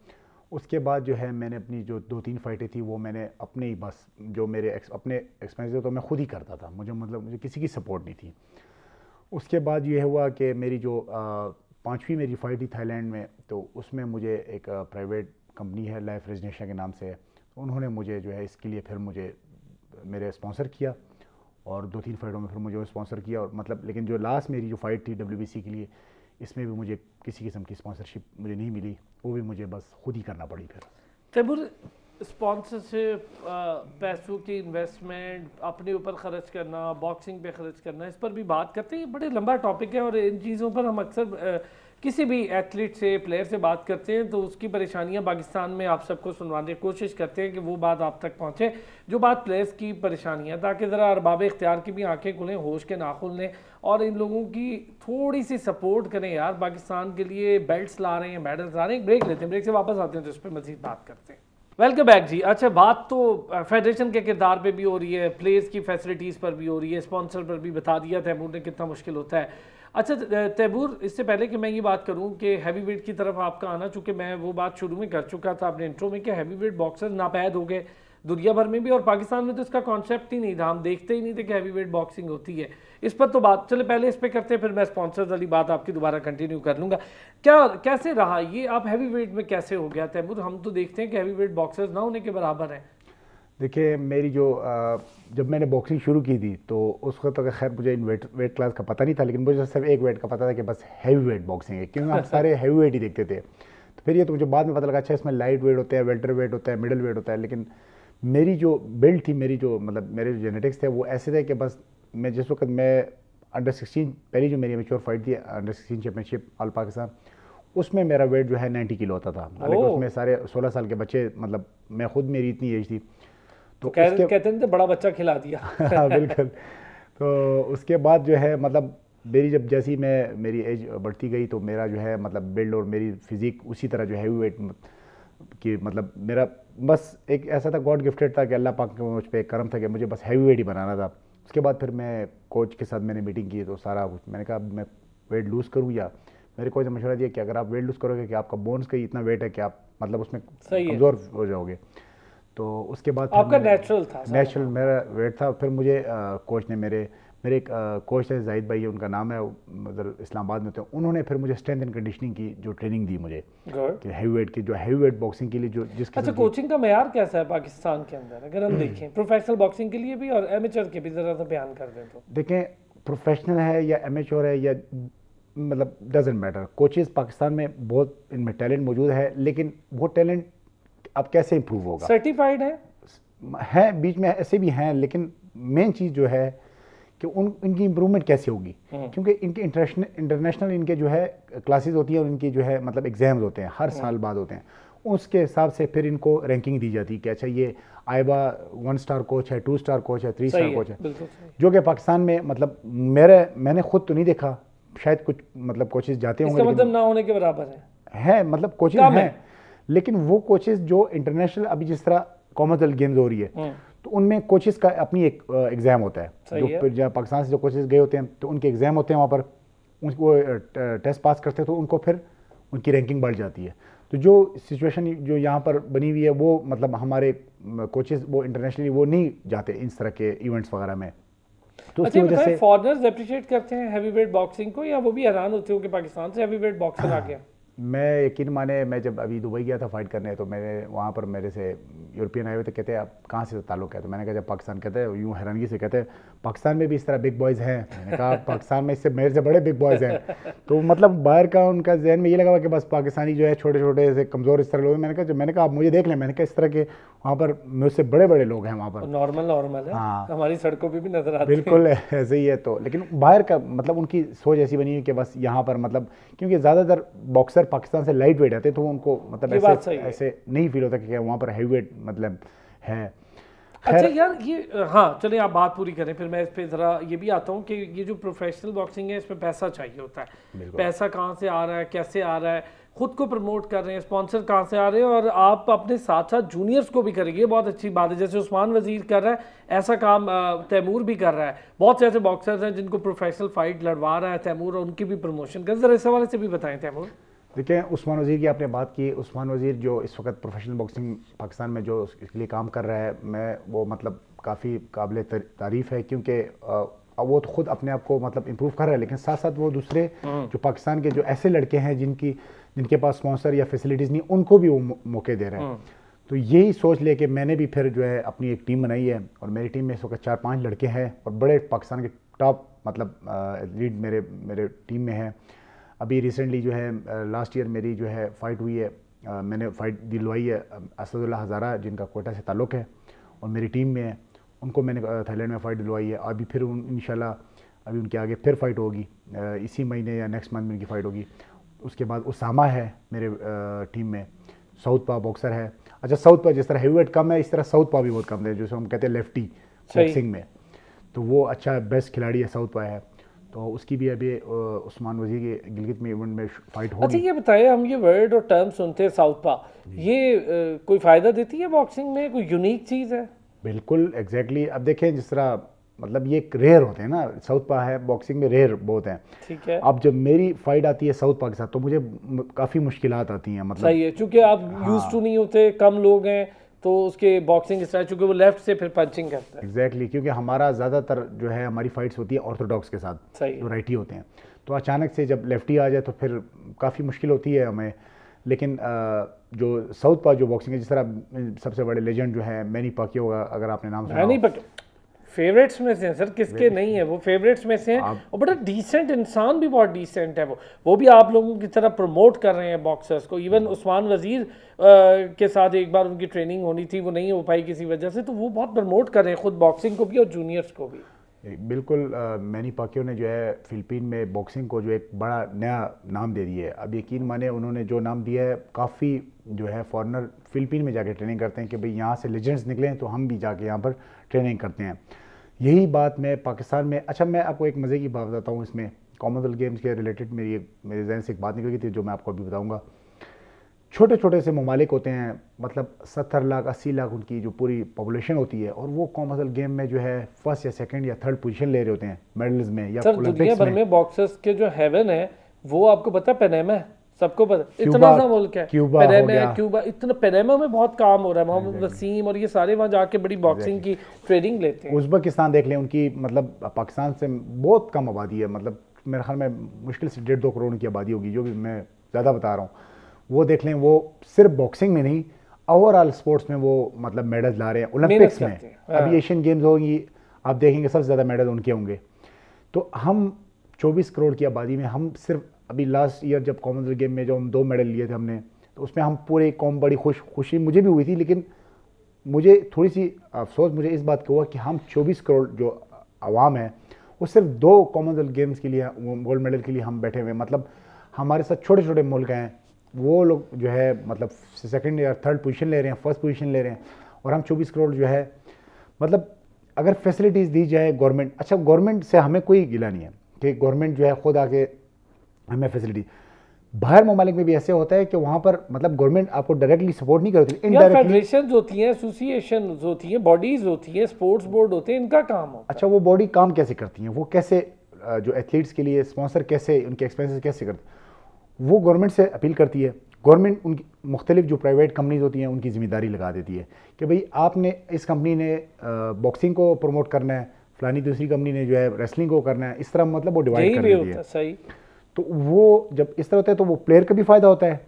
उसके बाद जो है मैंने अपनी जो 2-3 फ़ाइटें थी वो मैंने अपने ही बस जो मेरे अपने एक्सपेंसेस तो मैं खुद ही करता था, मुझे किसी की सपोर्ट नहीं थी। उसके बाद ये हुआ कि मेरी जो 5वीं मेरी फ़ाइट थी थाईलैंड में, तो उसमें मुझे एक प्राइवेट कंपनी है लाइफ रेजिनेशन के नाम से, तो उन्होंने मुझे जो है इसके लिए फिर मुझे मेरे स्पॉन्सर किया, और 2-3 फ़ाइटों में फिर मुझे स्पॉन्सर किया, और मतलब लेकिन जो लास्ट मेरी जो फ़ाइट थी WBC के लिए, इसमें भी मुझे किसी किस्म की स्पॉन्सरशिप मुझे नहीं मिली, वो भी मुझे बस खुद ही करना पड़ी। फिर तैमूर, स्पॉन्सरशिप, पैसों की इन्वेस्टमेंट, अपने ऊपर ख़र्च करना, बॉक्सिंग पे ख़र्च करना, इस पर भी बात करते हैं। ये बड़े लंबा टॉपिक है और इन चीज़ों पर हम अक्सर किसी भी एथलीट से, प्लेयर से बात करते हैं तो उसकी परेशानियां पाकिस्तान में आप सबको सुनवाने की कोशिश करते हैं कि वो बात आप तक पहुंचे, जो बात प्लेयर्स की परेशानियां, ताकि ज़रा अरबाब इख्तियार की भी आंखें खुलें, होश के नाखुन लें और इन लोगों की थोड़ी सी सपोर्ट करें। यार पाकिस्तान के लिए बेल्ट्स ला रहे हैं, मेडल्स ला रहे हैं। ब्रेक लेते हैं, ब्रेक से वापस आते हैं तो इस पर मज़ीद बात करते हैं। वेलकम बैक जी। अच्छा, बात तो फेडरेशन के किरदार पे भी हो रही है, प्लेयर्स की फैसिलिटीज़ पर भी हो रही है, स्पॉन्सर पर भी बता दिया तैमूर ने कितना मुश्किल होता है। अच्छा तैमूर, इससे पहले कि मैं ये बात करूं कि हैवी वेट की तरफ आपका आना, चूँकि मैं वो बात शुरू में कर चुका था अपने इंट्रो में कि हैवी वेट बॉक्सर नापैद हो गए दुनिया भर में भी, और पाकिस्तान में तो इसका कॉन्सेप्ट ही नहीं था, हम देखते ही नहीं थे कि हैवी वेट बॉक्सिंग होती है। इस पर तो बात चले पहले इस पर करते हैं, फिर मैं स्पॉन्सर्स वाली बात आपकी दोबारा कंटिन्यू कर लूँगा। कैसे रहा ये, आप हैवी वेट में कैसे हो गया तैमूर? हम तो देखते हैं कि हैवी वेट बॉक्सर्स ना होने के बराबर हैं। देखिए, मेरी जब मैंने बॉक्सिंग शुरू की थी तो उस वक्त तो खैर मुझे इन वेट क्लास का पता नहीं था, लेकिन मुझे सिर्फ एक वेट का पता था कि बस हैवी वेट बॉक्सिंग है, क्योंकि हम सारे हैवी वेट ही देखते थे। तो फिर ये तो मुझे बाद में पता लगा, अच्छा इसमें लाइट वेट होता है, वेल्टर वेट होता है, मिडल वेट होता है। लेकिन मेरी जो बिल्ड थी, मेरे जो जेनेटिक्स थे वो ऐसे थे कि बस मैं जिस वक्त मैं अंडर 16 पहली जो मेरी मैच्योर फाइट थी अंडर 16 चैम्पियनशिप ऑल पाकिस्तान, उसमें मेरा वेट जो है 90 किलो होता था। हालांकि उसमें सारे 16 साल के बच्चे, मतलब मैं खुद मेरी इतनी एज थी तो कहते हैं बड़ा बच्चा खिला दिया। हाँ बिल्कुल। तो उसके बाद जो है मतलब मेरी जब जैसी मैं मेरी एज बढ़ती गई तो मेरा जो है मतलब बिल्ड और मेरी फिज़िक उसी तरह जो हैवी वेट कि मतलब मेरा बस एक ऐसा था, गॉड गिफ्टेड था कि अल्लाह पाक का मुझ पर करम था कि मुझे बस हैवी वेट ही बनाना था। उसके बाद फिर मैं कोच के साथ मैंने मीटिंग की तो सारा कुछ मैंने कहा मैं वेट लूज़ करूँ, या मेरे कोच ने मशवरा दिया कि अगर आप वेट लूज़ करोगे कि आपका बोन्स का इतना वेट है कि आप मतलब उसमें कमज़ोर हो जाओगे। तो उसके बाद आपका नेचुरल था, नेचुरल मेरा वेट था। फिर मुझे कोच ने मेरे एक कोच है जाहिद भाई, उनका नाम है, मतलब इस्लामाबाद में होते हैं, उन्होंने फिर मुझे स्ट्रेंथ एंड कंडीशनिंग की जो ट्रेनिंग दी मुझे कि हैवी वेट की, जो हैवी वेट बॉक्सिंग के लिए जो जिस अच्छा, कोचिंग का मेयार कैसा है पाकिस्तान के अंदर अगर हम देखें प्रोफेशनल बॉक्सिंग के लिए भी और एमेचर के भी, ज़रा सा बयान कर दें तो। देखें प्रोफेशनल है या एमेच्योर है या मतलब डजेंट मैटर, कोचेज़ पाकिस्तान में बहुत इनमें टैलेंट मौजूद है, लेकिन वो टैलेंट अब कैसे इंप्रूव होगा। सर्टिफाइड है बीच में ऐसे भी हैं, लेकिन मेन चीज़ जो है कि इनकी इम्प्रूवमेंट कैसे होगी, क्योंकि इनके इंटरनेशनल इनके जो है क्लासेस होती है और इनकी जो है मतलब एग्जाम्स होते हैं हर साल बाद होते हैं, उसके हिसाब से फिर इनको रैंकिंग दी जाती है कि अच्छा ये आइबा 1 स्टार कोच है, 2 स्टार कोच है, 3 स्टार कोच है, जो कि पाकिस्तान में मतलब मैंने खुद तो नहीं देखा, शायद कुछ मतलब कोचेज जाते होंगे, इसका मतलब ना होने के बराबर है मतलब कोचेज हैं, लेकिन वो कोचेज जो इंटरनेशनल अभी जिस तरह कॉमनवेल्थ गेम्स हो रही है तो उनमें कोचेस का अपनी एक एग्जाम होता है, जो जब पाकिस्तान से जो कोचेस गए होते हैं तो उनके एग्जाम होते हैं वहाँ पर, उनको टेस्ट पास करते हैं तो उनको फिर उनकी रैंकिंग बढ़ जाती है। तो जो सिचुएशन जो यहाँ पर बनी हुई है वो मतलब हमारे कोचेस वो इंटरनेशनली वो नहीं जाते इस तरह के इवेंट्स वगैरह में, तो अच्छा, वजह से फॉरेनर्स अप्रिशिएट करते हैं हैवी वेट बॉक्सिंग को, या वो भी हैरान होते हो कि पाकिस्तान से हैवी वेट बॉक्सर आ गया? मैं यकीन माने, मैं जब अभी दुबई गया था फाइट करने तो मैंने वहाँ पर मेरे से यूरोपियन आए हुए थे, कहते हैं आप कहाँ से ताल्लुक़ है, तो मैंने कहा जब पाकिस्तान, कहते हैं यूँ हैरानगी से कहते हैं पाकिस्तान में भी इस तरह बिग बॉयज़ हैं। मैंने कहा पाकिस्तान में इससे मेरे से बड़े बिग बॉयज़ हैं। तो मतलब बाहर का उनका जहन में ये लगा हुआ कि बस पाकिस्तानी जो है छोटे छोटे से कमज़ोर इस तरह लोग हैं। मैंने कहा आप मुझे देख लें, मैंने कहा इस तरह के वहाँ पर मुझसे बड़े बड़े लोग हैं वहाँ पर, नॉर्मल है। हाँ, हमारी सड़कों पर भी नजर आते हैं। बिल्कुल ऐसे ही है। तो लेकिन बाहर का मतलब उनकी सोच ऐसी बनी हुई कि बस यहाँ पर मतलब क्योंकि ज़्यादातर बॉक्सर पाकिस्तान से लाइट वेट आते तो उनको मतलब ऐसे नहीं फील होता कि वहाँ पर हैवी वेट मतलब है। अच्छा यार ये, हाँ चलिए आप बात पूरी करें फिर मैं इस पे ज़रा ये भी आता हूँ कि ये जो प्रोफेशनल बॉक्सिंग है इसमें पैसा चाहिए होता है, पैसा कहाँ से आ रहा है, कैसे आ रहा है, खुद को प्रमोट कर रहे हैं, स्पॉन्सर कहाँ से आ रहे हैं, और आप अपने साथ साथ जूनियर्स को भी करेंगे, बहुत अच्छी बात है। जैसे उस्मान वजीर कर रहा है ऐसा काम तैमूर भी कर रहा है, बहुत से ऐसे बॉक्सर्स हैं जिनको प्रोफेशनल फाइट लड़वा रहा है तैमूर, और उनकी भी प्रमोशन कर, ज़रा इस हवाले से भी बताएं तैमूर। देखिए उस्मान वज़ीर की आपने बात की, उस्मान वज़ीर जो इस वक्त प्रोफेशनल बॉक्सिंग पाकिस्तान में जो इसके लिए काम कर रहा है, मैं वो मतलब काफ़ी काबिल तारीफ़ है, क्योंकि वो तो खुद अपने आप को मतलब इम्प्रूव कर रहा है, लेकिन साथ साथ वो दूसरे जो पाकिस्तान के जो ऐसे लड़के हैं जिनके पास स्पॉन्सर या फैसिलिटीज़ नहीं, उनको भी वो मौके दे रहे हैं। तो यही सोच लेके मैंने भी फिर जो है अपनी एक टीम बनाई है, और मेरी टीम में इस वक्त 4-5 लड़के हैं और बड़े पाकिस्तान के टॉप मतलब लीड मेरे टीम में है। अभी रिसेंटली जो है लास्ट ईयर मेरी जो है फ़ाइट हुई है, मैंने फ़ाइट दिलवाई है असदुल्लाह हज़ारा जिनका कोटा से ताल्लुक़ है और मेरी टीम में है, उनको मैंने थाईलैंड में फ़ाइट दिलवाई है। अभी फिर इंशाल्लाह अभी उनके आगे फिर फ़ाइट होगी, इसी महीने या नेक्स्ट मंथ में उनकी फ़ाइट होगी। उसके बाद उसामा है मेरे टीम में, साउथ पा बॉक्सर है। अच्छा साउथ पा जिस तरह हैवी वेट कम है इस तरह साउथ पा भी बहुत कम है, जैसे हम कहते हैं लेफ्टी बॉक्सिंग में, तो वो अच्छा बेस्ट खिलाड़ी है, साउथ पा है। तो उसकी भी अभी उस्मान वज़ीर के गिलगित में इवेंट में फाइट होगी। अच्छा ये बताइए, हम ये वर्ड और टर्म सुनते हैं साउथ पा, ये कोई फ़ायदा देती है बॉक्सिंग में, कोई यूनिक चीज़ है? बिल्कुल एग्जैक्टली। अब देखें जिस तरह मतलब ये रेयर होते हैं ना, साउथ पा है बॉक्सिंग में रेयर बहुत हैं, ठीक है। अब जब मेरी फाइट आती है साउथ पा के साथ तो मुझे काफ़ी मुश्किलात आती हैं, मतलब सही है, क्योंकि आप यूज्ड टू नहीं होते, कम लोग हैं, तो उसके बॉक्सिंग स्टाइल चूँकि वो लेफ्ट से फिर पंचिंग करता है। एग्जैक्टली क्योंकि हमारा ज़्यादातर जो है हमारी फाइट्स होती है ऑर्थोडॉक्स के साथ, जो राइटी होते हैं, तो अचानक से जब लेफ्टी आ जाए तो फिर काफ़ी मुश्किल होती है हमें। लेकिन जो साउथ पा जो बॉक्सिंग है, जिस तरह सबसे बड़े लेजेंड जो है मैनी पैक्याओ, अगर आपने नाम सुना, मैनी पैक्याओ फेवरेट्स में से हैं सर, किसके नहीं है, वो फेवरेट्स में से हैं, और बड़ा डिसेंट इंसान भी, बहुत डिसेंट है वो भी आप लोगों की तरह प्रमोट कर रहे हैं बॉक्सर्स को। इवन उस्मान वज़ीर के साथ एक बार उनकी ट्रेनिंग होनी थी, वो नहीं हो पाई किसी वजह से, तो वो बहुत प्रमोट कर रहे हैं खुद बॉक्सिंग को भी और जूनियर्स को भी। बिल्कुल मैनी पैक्याओ ने जो है फ़िलिपीन में बॉक्सिंग को जो एक बड़ा नया नाम दे दिया है। अब यकीन माने उन्होंने जो नाम दिया है, काफ़ी जो है फॉरेनर फ़िलिपीन में जाके ट्रेनिंग करते हैं कि भाई यहाँ से लेजेंड्स निकले तो हम भी जाके यहाँ पर ट्रेनिंग करते हैं। यही बात मैं पाकिस्तान में, अच्छा मैं आपको एक मज़े की बात बताता हूँ इसमें कॉमनवेल्थ गेम्स के रिलेटेड मेरे जहन से एक बात निकल गई थी जो मैं आपको अभी बताऊंगा। छोटे छोटे से ममालिक होते हैं, मतलब 70 लाख 80 लाख उनकी जो पूरी पॉपुलेशन होती है, और वो कॉमनवेल्थ गेम में जो है फर्स्ट या सेकंड या थर्ड पोजीशन ले रहे होते हैं मेडल्स में या दुनिया ओलंपिक्स भर में बॉक्सर्स के जो हेवन है वो आपको पता है पनामा है, सबको पता, इतना सा मुल्क है क्यूबा, इतना पनामा में बहुत काम हो रहा है। मोहम्मद वसीम और ये सारे वहाँ जाके बड़ी बॉक्सिंग की ट्रेनिंग लेते हैं। उज़्बेकिस्तान देख लें, उनकी मतलब पाकिस्तान से बहुत कम आबादी है, मतलब मेरे ख्याल में मुश्किल से 1.5-2 करोड़ की आबादी होगी, जो भी मैं ज़्यादा बता रहा हूँ। वो देख लें, वो सिर्फ बॉक्सिंग में नहीं ओवरऑल स्पोर्ट्स में वो मतलब मेडल ला रहे हैं। ओलंपिक्स में अभी एशियन गेम्स होंगी, आप देखेंगे सबसे ज़्यादा मेडल उनके होंगे। तो हम 24 करोड़ की आबादी में हम सिर्फ अभी लास्ट ईयर जब कॉमनवेल्थ गेम में जो हम 2 मेडल लिए थे हमने, तो उसमें हम पूरे कौम बड़ी खुशी मुझे भी हुई थी, लेकिन मुझे थोड़ी सी अफसोस मुझे इस बात का हुआ कि हम 24 करोड़ जो आवाम है वो सिर्फ 2 कॉमनवेल्थ गेम्स के लिए गोल्ड मेडल के लिए हम बैठे हुए हैं। मतलब हमारे साथ छोटे छोटे मुल्क हैं, वो लोग जो है मतलब सेकंड या थर्ड पोजीशन ले रहे हैं, फर्स्ट पोजीशन ले रहे हैं, और हम 24 करोड़ जो है, मतलब अगर फैसिलिटीज़ दी जाए गवर्नमेंट, अच्छा गवर्नमेंट से हमें कोई गिला नहीं है कि गवर्नमेंट जो है खुद आके हमें फैसिलिटी, बाहर ममालिक में भी ऐसे होता है कि वहाँ पर मतलब गवर्नमेंट आपको डायरेक्टली सपोर्ट नहीं करती, इनडायरेक्टली फेडरेशंस होती हैं, एसोसिएशंस होती हैं, बॉडीज होती हैं, स्पोर्ट्स बोर्ड होते हैं, इनका काम होता है। अच्छा, वो बॉडी काम कैसे करती हैं, वो कैसे जो एथलीट्स के लिए स्पॉन्सर कैसे उनके एक्सपेंसेस कैसे करते, वो गवर्नमेंट से अपील करती है। गवर्नमेंट उनकी मुख्तलिफ जो प्राइवेट कंपनीज होती हैं उनकी जिम्मेदारी लगा देती है कि भाई आपने इस कंपनी ने बॉक्सिंग को प्रमोट करना है, फलानी दूसरी कंपनी ने जो है रेसलिंग को करना है, इस तरह मतलब वो डिवाइड कर देती है। सही। तो वो जब इस तरह होता है तो वो प्लेयर का भी फ़ायदा होता है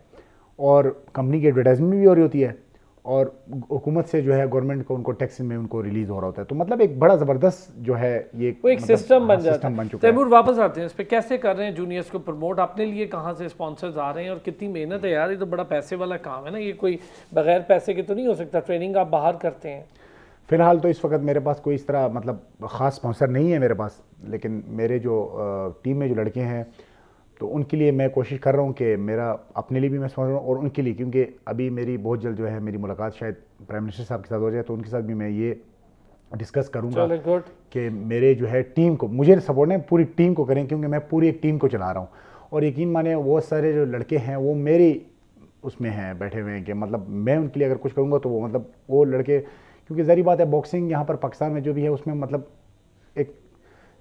और कंपनी की एडवर्टाइजमेंट भी हो रही होती है, और हुकूमत से जो है गवर्नमेंट को उनको टैक्स में उनको रिलीज हो रहा होता है। तो मतलब एक बड़ा ज़बरदस्त जो है ये वो एक सिस्टम बन जाता है। तैमूर, वापस आते हैं इस पे, कैसे कर रहे हैं जूनियर्स को प्रमोट, अपने लिए कहाँ से स्पॉन्सर्स आ रहे हैं और कितनी मेहनत है यार, ये तो बड़ा पैसे वाला काम है ना, ये कोई बगैर पैसे के तो नहीं हो सकता। ट्रेनिंग आप बाहर करते हैं? फ़िलहाल तो इस वक्त मेरे पास कोई इस तरह मतलब ख़ास स्पॉन्सर नहीं है मेरे पास, लेकिन मेरे जो टीम में जो लड़के हैं तो उनके लिए मैं कोशिश कर रहा हूँ कि मेरा अपने लिए भी मैं समझ रहा हूँ और उनके लिए, क्योंकि अभी मेरी बहुत जल्द जो है मेरी मुलाकात शायद प्राइम मिनिस्टर साहब के साथ हो जाए, तो उनके साथ भी मैं ये डिस्कस करूँगा कि मेरे जो है टीम को, मुझे सपोर्ट नहीं पूरी टीम को करें, क्योंकि मैं पूरी एक टीम को चला रहा हूँ। और यकीन माने वो सारे जो लड़के हैं वो मेरी उसमें हैं बैठे हुए हैं कि मतलब मैं उनके लिए अगर कुछ करूँगा तो वो मतलब वो लड़के, क्योंकि ज़ाहिर बात है बॉक्सिंग यहाँ पर पाकिस्तान में जो भी है उसमें मतलब एक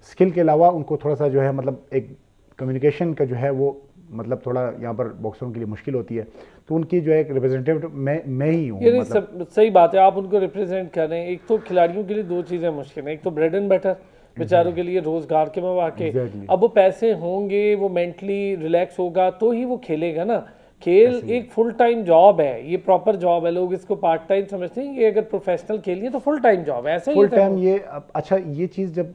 स्किल के अलावा उनको थोड़ा सा जो है मतलब एक कम्युनिकेशन का जो है वो मतलब थोड़ा यहाँ पर बॉक्सरों के लिए मुश्किल होती है, तो उनकी जो है एक रिप्रेजेंटेटिव मैं ही हूँ। मतलब सही बात है, आप उनको रिप्रेजेंट कर रहे हैं। एक तो खिलाड़ियों के लिए 2 चीज़ें मुश्किल हैं, एक तो ब्रेड एंड बटर बेचारों के लिए रोजगार के मौके, अब वो पैसे होंगे, वो मेंटली रिलैक्स होगा तो ही वो खेलेगा ना। खेल एक फुल टाइम जॉब है, ये प्रॉपर जॉब है, लोग इसको पार्ट टाइम समझते हैं, ये अगर प्रोफेशनल खेलिए तो फुल टाइम जॉब है, ऐसा फुल टाइम ये। अच्छा, ये चीज़ जब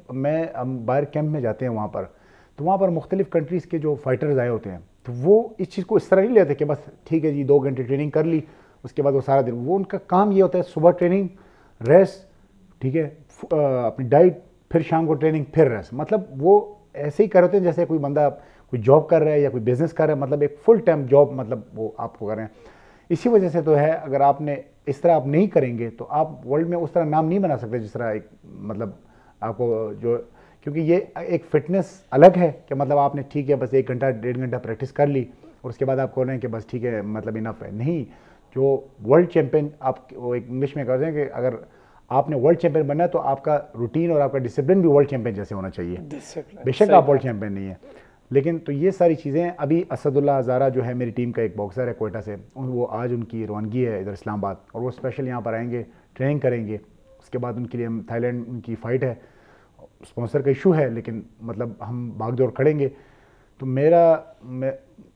हम बाहर कैंप में जाते हैं वहाँ पर, तो वहाँ पर मुख्तलिफ कंट्रीज़ के जो फाइटर्स आए होते हैं, तो वो इस चीज़ को इस तरह नहीं लेते कि बस ठीक है जी 2 घंटे ट्रेनिंग कर ली उसके बाद वो सारा दिन, वो उनका काम ये होता है सुबह ट्रेनिंग, रेस्ट, ठीक है, अपनी डाइट, फिर शाम को ट्रेनिंग, फिर रेस्ट। मतलब वो ऐसे ही कर होते हैं जैसे कोई बंदा कोई जॉब कर रहा है या कोई बिजनेस कर रहा है, मतलब एक फुल टाइम जॉब मतलब वो आपको कर रहे हैं। इसी वजह से तो है, अगर आपने इस तरह आप नहीं करेंगे तो आप वर्ल्ड में उस तरह नाम नहीं बना सकते जिस तरह एक मतलब आपको जो, क्योंकि ये एक फिटनेस अलग है कि मतलब आपने ठीक है बस 1 घंटा 1.5 घंटा प्रैक्टिस कर ली और उसके बाद आप कह रहे हैं कि बस ठीक है मतलब इनफ है। नहीं, जो वर्ल्ड चैंपियन आप वो एक इंग्लिश में कर रहे हैं कि अगर आपने वर्ल्ड चैंपियन बनना है तो आपका रूटीन और आपका डिसिप्लिन भी वर्ल्ड चैंपियन जैसे होना चाहिए। बेशक आप वर्ल्ड चैंपियन नहीं है, लेकिन तो ये सारी चीज़ें। अभी असदुल्ला हज़ारा जो है मेरी टीम का एक बॉक्सर है कोयटा से, वो आज उनकी रवानगी है इधर इस्लामाबाद, और वो स्पेशल यहाँ पर आएंगे, ट्रेनिंग करेंगे, उसके बाद उनके लिए हम थाईलैंड उनकी फ़ाइट है, स्पॉन्सर का इशू है लेकिन मतलब हम भागदौड़ करेंगे। तो मैं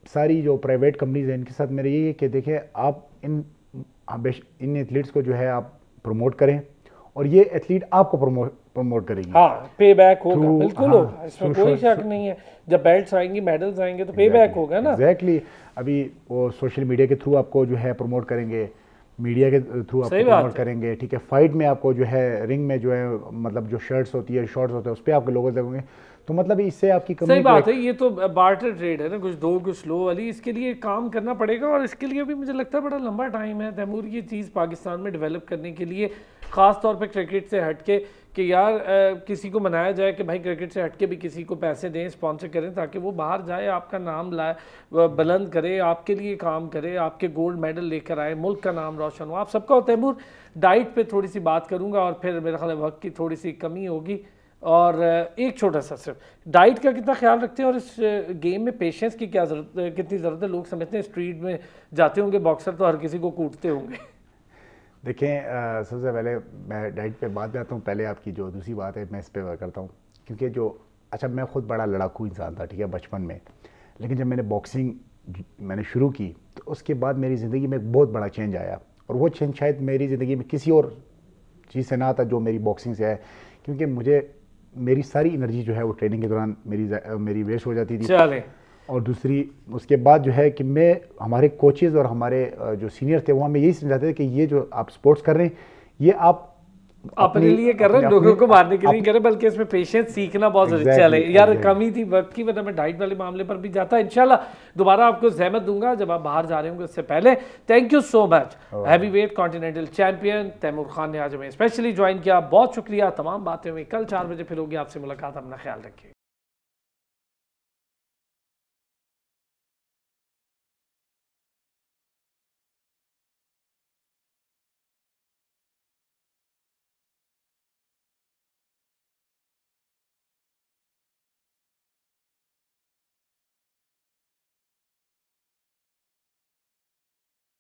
सारी जो प्राइवेट कंपनीज़ हैं इनके साथ मेरा यही है कि देखिए आप इन एथलीट्स को जो है आप प्रमोट करें और ये एथलीट आपको प्रमोट करेगी। हाँ, पे बैक होगा, बिल्कुल होगा, इसमें कोई शक नहीं है। जब बेल्ट्स आएंगी, मेडल्स आएंगे तो पे बैक होगा ना। एग्जैक्टली। अभी वो सोशल मीडिया के थ्रू आपको जो है प्रमोट करेंगे, मीडिया के थ्रू आपको प्रमोट करेंगे, ठीक है। फाइट में आपको जो है रिंग में जो है मतलब जो शर्ट्स होती है, शॉर्ट्स होते हैं, उस पर आपके लोगो लगेंगे, तो मतलब इससे आपकी सही बात है। ये तो बार्टर ट्रेड है ना, कुछ दो कुछ लो वाली, इसके लिए काम करना पड़ेगा और इसके लिए भी मुझे लगता है बड़ा लंबा टाइम है तैमूर, ये चीज़ पाकिस्तान में डेवलप करने के लिए। ख़ास तौर पे क्रिकेट से हटके कि यार किसी को मनाया जाए कि भाई क्रिकेट से हटके भी किसी को पैसे दें, स्पॉन्सर करें, ताकि वो बाहर जाए, आपका नाम लाए, बुलंद करे, आपके लिए काम करे, आपके गोल्ड मेडल लेकर आए, मुल्क का नाम रोशन हो। आप सबका तैमूर डाइट पे थोड़ी सी बात करूँगा और फिर मेरा ख्याल है वक्त की थोड़ी सी कमी होगी, और एक छोटा सा सिर्फ डाइट का कितना ख्याल रखते हैं और इस गेम में पेशेंस की क्या ज़रूरत, कितनी ज़रूरत है? लोग समझते हैं स्ट्रीट में जाते होंगे बॉक्सर तो हर किसी को कूटते होंगे। देखें, सबसे पहले मैं डाइट पे बात करता हूँ, पहले आपकी जो दूसरी बात है मैं इस पे करता हूँ, क्योंकि जो अच्छा मैं खुद बड़ा लड़ाकू इंसान था, ठीक है, बचपन में, लेकिन जब मैंने बॉक्सिंग मैंने शुरू की तो उसके बाद मेरी ज़िंदगी में एक बहुत बड़ा चेंज आया, और वो चेंज शायद मेरी ज़िंदगी में किसी और चीज़ से ना था जो मेरी बॉक्सिंग से है, क्योंकि मुझे मेरी सारी एनर्जी जो है वो ट्रेनिंग के दौरान मेरी वेस्ट हो जाती थी। चले। और दूसरी उसके बाद जो है कि मैं हमारे कोचेज़ और हमारे जो सीनियर थे वो हमें यही समझाते थे कि ये जो आप स्पोर्ट्स कर रहे हैं ये आप अपने लिए कर रहे हैं, लोगों को मारने के लिए नहीं कर रहे, बल्कि इसमें पेशेंस सीखना बहुत जरूरी। चले यार, कमी थी वक्त की, वरना मैं डाइट वाले मामले पर भी जाता। इंशाल्लाह दोबारा आपको ज़हमत दूंगा जब आप बाहर जा रहे होंगे उससे पहले। Thank you so much. Heavyweight continental champion Taimur Khan ने आज हमें स्पेशली ज्वाइन किया, बहुत शुक्रिया। तमाम बातें हुई, कल 4 बजे फिर होगी आपसे मुलाकात। अपना ख्याल रखिए।